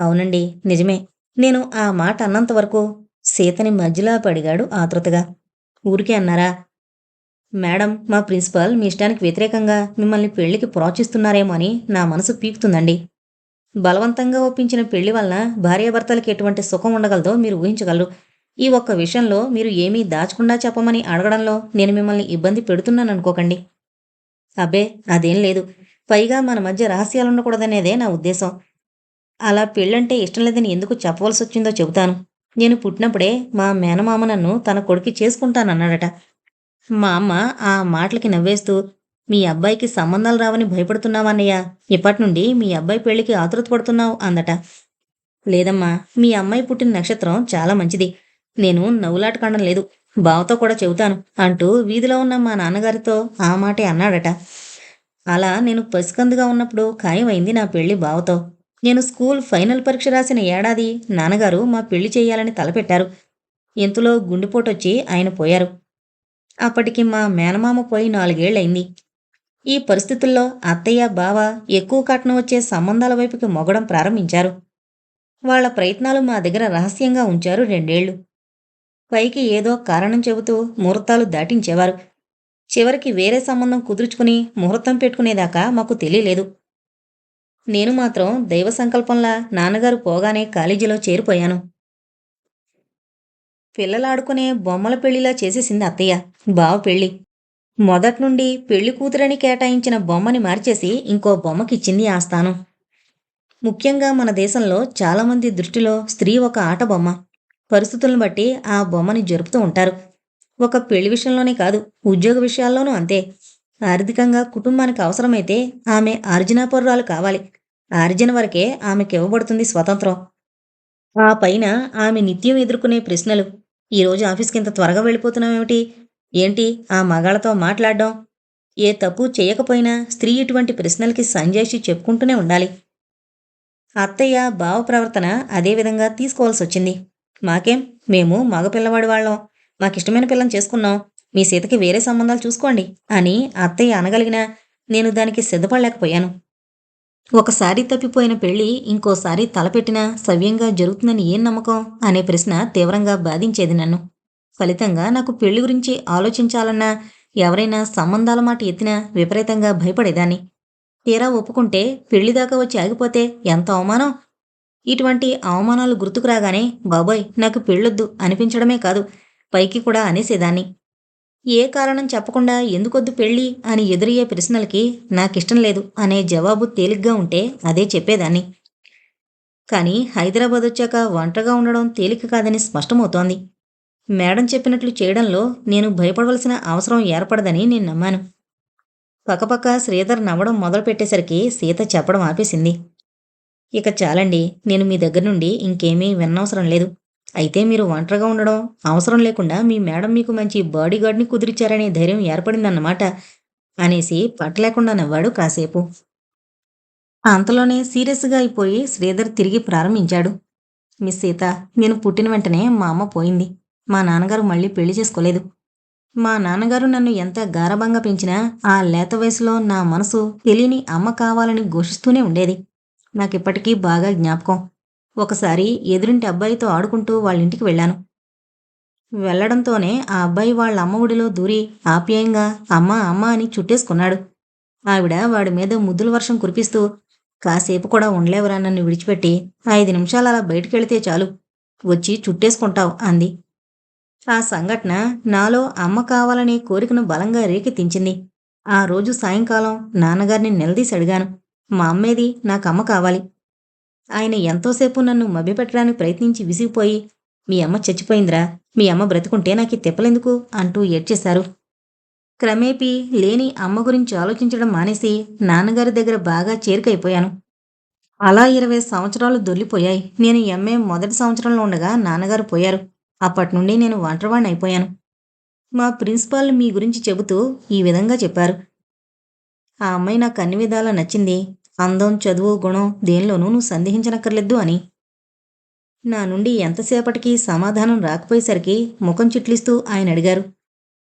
అవునండి, నిజమే. నేను ఆ మాట అన్నంత వరకు సీతని మధ్యలో పడిగాడు ఆతృతగా. ఊరికే అన్నారా? మేడం, మా ప్రిన్సిపాల్ మీ ఇష్టానికి వ్యతిరేకంగా మిమ్మల్ని పెళ్లికి ప్రోత్సహిస్తున్నారేమో అని నా మనసు పీకుతుందండి. బలవంతంగా ఒప్పించిన పెళ్లి వలన భార్యాభర్తలకి ఎటువంటి సుఖం ఉండగలదో మీరు ఊహించగలరు. ఈ ఒక్క విషయంలో మీరు ఏమీ దాచకుండా చెప్పమని అడగడంలో నేను మిమ్మల్ని ఇబ్బంది పెడుతున్నాననుకోకండి. అబ్బే, అదేం లేదు. పైగా మన మధ్య రహస్యాలుండకూడదనేదే నా ఉద్దేశం. అలా పెళ్ళంటే ఇష్టం లేదని ఎందుకు చెప్పవలసొచ్చిందో చెబుతాను. నేను పుట్టినప్పుడే మా మేనమామ నన్ను తన కొడుక్కి చేసుకుంటానన్నాడట. మా అమ్మ ఆ మాటలకి నవ్వేస్తూ, మీ అబ్బాయికి సంబంధాలు రావని భయపడుతున్నావన్నయ్య. ఇప్పటినుండి మీ అబ్బాయి పెళ్లికి ఆతురతపడుతున్నావు అందట. లేదమ్మా, మీ అమ్మాయి పుట్టిన నక్షత్రం చాలా మంచిది. నేను నవ్వులాటకాండం లేదు. బావతో కూడా చెబుతాను అంటూ వీధిలో ఉన్న మా నాన్నగారితో ఆ మాటే అన్నాడట. అలా నేను పసికందుగా ఉన్నప్పుడు ఖాయమైంది నా పెళ్లి బావతో. నేను స్కూల్ ఫైనల్ పరీక్ష రాసిన ఏడాది నాన్నగారు మా పెళ్లి చేయాలని తలపెట్టారు. ఇంతలో గుండెపోటొచ్చి ఆయన పోయారు. అప్పటికి మా మేనమామ పోయి 4 ఏళ్లయింది. ఈ పరిస్థితుల్లో అత్తయ్య, బావ ఎక్కువ కట్నం వచ్చే సంబంధాల వైపుకి మొగడం ప్రారంభించారు. వాళ్ళ ప్రయత్నాలు మా దగ్గర రహస్యంగా ఉంచారు 2 ఏళ్లు. పైకి ఏదో కారణం చెబుతూ ముహూర్తాలు దాటించేవారు. చివరికి వేరే సంబంధం కుదుర్చుకుని ముహూర్తం పెట్టుకునేదాకా మాకు తెలియలేదు. నేను మాత్రం దైవ సంకల్పంలా నాన్నగారు పోగానే కాలేజీలో చేరిపోయాను. పిల్లలాడుకునే బొమ్మల పెళ్లిలా చేసేసింది అత్తయ్య. బావ పెళ్లి. మొదట్నుండి పెళ్లి కూతురని కేటాయించిన బొమ్మని మార్చేసి ఇంకో బొమ్మకిచ్చింది ఆ స్థానం. ముఖ్యంగా మన దేశంలో చాలామంది దృష్టిలో స్త్రీ ఒక ఆట బొమ్మ. పరిస్థితులను బట్టి ఆ బొమ్మని జరుపుతూ ఉంటారు. ఒక పెళ్లి విషయంలోనే కాదు, ఉద్యోగ విషయాల్లోనూ అంతే. ఆర్థికంగా కుటుంబానికి అవసరమైతే ఆమె ఆర్జనాపరురాలు కావాలి. ఆర్జన వరకే ఆమెకివ్వబడుతుంది స్వతంత్రం. ఆ పైన ఆమె నిత్యం ఎదుర్కొనే ప్రశ్నలు. ఈరోజు ఆఫీస్‌కింత త్వరగా వెళ్ళిపోతున్నావేమిటి? ఏంటి ఆ మగాళ్ళతో మాట్లాడ్డం? ఏ తప్పు చేయకపోయినా స్త్రీ ఇటువంటి ప్రశ్నలకి సంజాయిషీ చెప్పుకుంటూనే ఉండాలి. అత్తయ్య, బావ ప్రవర్తన అదే విధంగా తీసుకోవాల్సొచ్చింది. మాకేం, మేము మగ పిల్లవాడి వాళ్ళం. మాకిష్టమైన పిల్లని చేసుకున్నాం. మీ సీతకి వేరే సంబంధాలు చూసుకోండి అని అత్తయ్య అనగలిగినా నేను దానికి సిద్ధపడలేకపోయాను. ఒకసారి తప్పిపోయిన పెళ్లి ఇంకోసారి తలపెట్టినా సవ్యంగా జరుగుతుందని ఏం నమ్మకం అనే ప్రశ్న తీవ్రంగా బాధించేది నన్ను. ఫలితంగా నాకు పెళ్లి గురించి ఆలోచించాలన్నా, ఎవరైనా సంబంధాల మాట ఎత్తినా విపరీతంగా భయపడేదాన్ని. తీరా ఒప్పుకుంటే పెళ్లిదాకా వచ్చి ఆగిపోతే ఎంత అవమానం. ఇటువంటి అవమానాలు గుర్తుకు రాగానే బాబోయ్ నాకు పెళ్ళొద్దు అనిపించడమే కాదు, పైకి కూడా అనేసేదాన్ని. ఏ కారణం చెప్పకుండా ఎందుకొద్దు పెళ్ళి అని ఎదురయ్యే ప్రశ్నలకి నాకిష్టం లేదు అనే జవాబు తేలిగ్గా ఉంటే అదే చెప్పేదాన్ని. కానీ హైదరాబాద్ వచ్చాక ఒంటరిగా ఉండడం తేలిక కాదని స్పష్టమవుతోంది. మేడం చెప్పినట్లు చేయడంలో నేను భయపడవలసిన అవసరం ఏర్పడదని నేను నమ్మాను. పకపక శ్రీధర్ నవ్వడం మొదలుపెట్టేసరికి సీత చెప్పడం ఆపేసింది. ఇక చాలండి, నేను మీ దగ్గర నుండి ఇంకేమీ వినవసరం లేదు. అయితే మీరు ఒంటరిగా ఉండడం అవసరం లేకుండా మీ మేడం మీకు మంచి బాడీగార్డ్‌ని కుదిరిచ్చారనే ధైర్యం ఏర్పడిందన్నమాట అనేసి పట్టలేకుండా నవ్వాడు కాసేపు. అంతలోనే సీరియస్‌గా అయిపోయి శ్రీధర్ తిరిగి ప్రారంభించాడు. మిస్ సీత, నేను పుట్టిన వెంటనే మా అమ్మ పోయింది. మా నాన్నగారు మళ్ళీ పెళ్లి చేసుకోలేదు. మా నాన్నగారు నన్ను ఎంత గారాబంగా పెంచినా ఆ లేత వయసులో నా మనసు తెలియని అమ్మ కావాలని ఘోషిస్తూనే ఉండేది. నాకిప్పటికీ బాగా జ్ఞాపకం. ఒకసారి ఎదురింటి అబ్బాయితో ఆడుకుంటూ వాళ్ళింటికి వెళ్ళాను. వెళ్ళడంతోనే ఆ అబ్బాయి వాళ్ళ అమ్మ ఒడిలో దూరి ఆప్యాయంగా అమ్మా అమ్మా అని చుట్టేసుకున్నాడు. ఆవిడ వాడి మీద ముద్దుల వర్షం కురిపిస్తూ, కాసేపు కూడా ఉండలేవురా నన్ను విడిచిపెట్టి, 5 నిమిషాలు అలా బయటికెళితే చాలు, వచ్చి చుట్టేసుకుంటావు అంది. ఆ సంఘటన నాలో అమ్మ కావాలనే కోరికను బలంగా రేకెత్తించింది. ఆ రోజు సాయంకాలం నాన్నగారిని నిలదీసి అడిగాను. మా అమ్మేది, నాకమ్మ కావాలి. ఆయన ఎంతోసేపు నన్ను మభ్యపెట్టడానికి ప్రయత్నించి విసిగిపోయి, మీ అమ్మ చచ్చిపోయిందిరా, మీ అమ్మ బ్రతికుంటే నాకీ తిప్పలెందుకు అంటూ ఏడ్చేశారు. క్రమేపీ లేని అమ్మ గురించి ఆలోచించడం మానేసి నాన్నగారి దగ్గర బాగా చేరికైపోయాను. అలా 20 సంవత్సరాలు దొర్లిపోయాయి. నేను ఎంఏ మొదటి సంవత్సరంలో ఉండగా నాన్నగారు పోయారు. అప్పట్నుండి నేను ఒంటరివాణ్ణయిపోయాను. మా ప్రిన్సిపాల్ మీ గురించి చెబుతూ ఈ విధంగా చెప్పారు. ఆ అమ్మాయి నాకు అన్ని విధాలా నచ్చింది. అందం, చదువు, గుణం దేనిలోనూ నువ్వు సందేహించనక్కర్లేదు అని. నా నుండి ఎంతసేపటికి సమాధానం రాకపోయేసరికి ముఖం చిట్లిస్తూ ఆయన అడిగారు.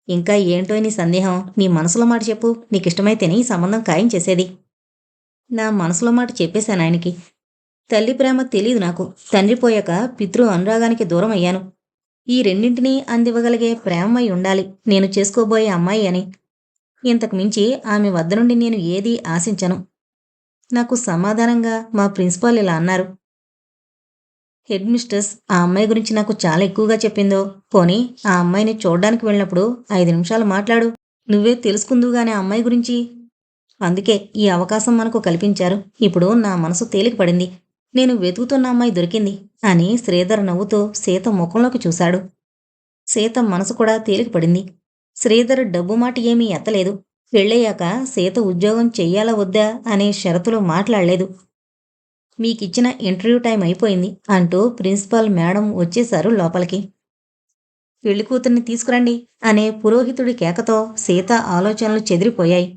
ఇంకా ఏంటో నీ సందేహం? నీ మనసులో మాట చెప్పు. నీకిష్టమైతేనే ఈ సంబంధం ఖాయం చేసేది. నా మనసులో మాట చెప్పేశానాయనకి. తల్లి ప్రేమ తెలీదు నాకు. తండ్రి పోయాక పితృ అనురాగానికి దూరం అయ్యాను. ఈ రెండింటినీ అందివ్వగలిగే ప్రేమమై ఉండాలి నేను చేసుకోబోయే అమ్మాయి అని. ఇంతకు మించి ఆమె వద్ద నుండి నేను ఏదీ ఆశించను. నాకు సమాధానంగా మా ప్రిన్సిపాల్ ఇలా అన్నారు. హెడ్ మిస్ట్రెస్ ఆ అమ్మాయి గురించి నాకు చాలా ఎక్కువగా చెప్పిందో. పోనీ ఆ అమ్మాయిని చూడ్డానికి వెళ్ళినప్పుడు 5 నిమిషాలు మాట్లాడు. నువ్వే తెలుసుకుందువుగానే ఆ అమ్మాయి గురించి. అందుకే ఈ అవకాశం మనకు కల్పించారు. ఇప్పుడు నా మనసు తేలిక పడింది. నేను వెతుకుతున్న అమ్మాయి దొరికింది అని శ్రీధర్ నవ్వుతూ సీత ముఖంలోకి చూశాడు. సీత మనసు కూడా తేలిక పడింది. శ్రీధర్ డబ్బు మాట ఏమీ ఎత్తలేదు. పెళ్ళయ్యాక సీత ఉద్యోగం చెయ్యాలా వద్దా అనే షరతులు మాట్లాడలేదు. మీకిచ్చిన ఇంటర్వ్యూ టైం అయిపోయింది అంటూ ప్రిన్సిపాల్ మేడం వచ్చేశారు లోపలికి. పెళ్లికూతుర్ని తీసుకురండి అనే పురోహితుడి కేకతో సీత ఆలోచనలు చెదిరిపోయాయి.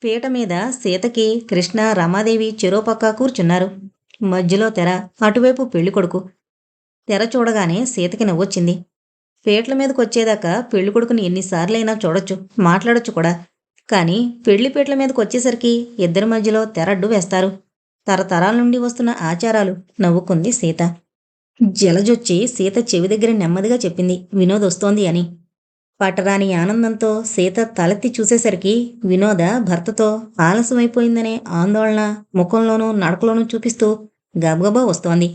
పీట మీద సీతకి కృష్ణ, రమాదేవి చెరోపక్క కూర్చున్నారు. మధ్యలో తెర, అటువైపు పెళ్ళికొడుకు. తెర చూడగానే సీతకి నవ్వొచ్చింది. పీటల మీదకొచ్చేదాకా పెళ్ళికొడుకుని ఎన్నిసార్లైనా చూడొచ్చు, మాట్లాడొచ్చు కూడా. కానీ పెళ్లి పీటల మీదకొచ్చేసరికి ఇద్దరి మధ్యలో తెరడ్డు వేస్తారు. తరతరాల నుండి వస్తున్న ఆచారాలు నవ్వుకుంది సీత. జలజొచ్చి సీత చెవి దగ్గర నెమ్మదిగా చెప్పింది వినోద్ వస్తోంది అని. పట్టరాని ఆనందంతో సీత తలెత్తి చూసేసరికి వినోద భర్తతో ఆలస్యమైపోయిందనే ఆందోళన ముఖంలోనూ నడకలోనూ చూపిస్తూ గబగబా వస్తోంది.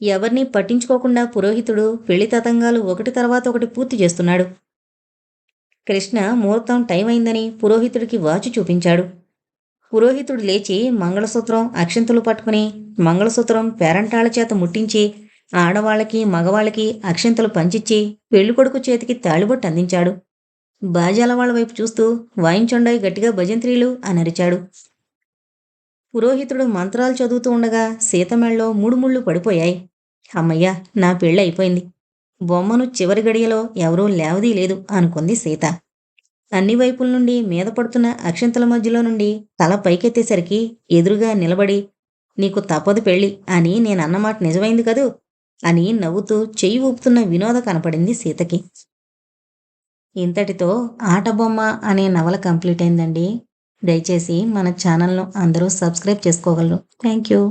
ఎవరినీ పట్టించుకోకుండా పురోహితుడు పెళ్లి తతంగాలు ఒకటి తర్వాత ఒకటి పూర్తి చేస్తున్నాడు. కృష్ణ ముహూర్తం టైం అయిందని పురోహితుడికి వాచి చూపించాడు. పురోహితుడు లేచి మంగళసూత్రం అక్షింతలు పట్టుకుని మంగళసూత్రం పేరంటాళ్ల చేత ముట్టించి ఆడవాళ్లకి మగవాళ్ళకి అక్షింతలు పంచిచ్చి పెళ్ళికొడుకు చేతికి తాళిబొట్టు అందించాడు. బాజాల వాళ్ళ వైపు చూస్తూ వాయించొండాయి గట్టిగా భజంత్రీలు అని అరిచాడు. పురోహితుడు మంత్రాలు చదువుతూ ఉండగా సీతమెళ్ళలో ముడుముళ్ళు పడిపోయాయి. అమ్మయ్య, నా పెళ్ళి అయిపోయింది. బొమ్మను చివరి గడియలో ఎవరూ లేవదీలేదు అనుకుంది సీత. అన్ని వైపుల నుండి మీద పడుతున్న అక్షింతల మధ్యలో నుండి తల పైకెత్తేసరికి ఎదురుగా నిలబడి, నీకు తప్పదు పెళ్ళి అని నేనన్నమాట నిజమైంది కదూ అని నవ్వుతూ చెయ్యి ఊపుతున్న వినోద కనపడింది సీతకి. ఇంతటితో ఆటబొమ్మ అనే నవల కంప్లీట్ అయిందండి. దయచేసి మన ఛానల్ను అందరూ సబ్స్క్రైబ్ చేసుకోగలరు. Thank you.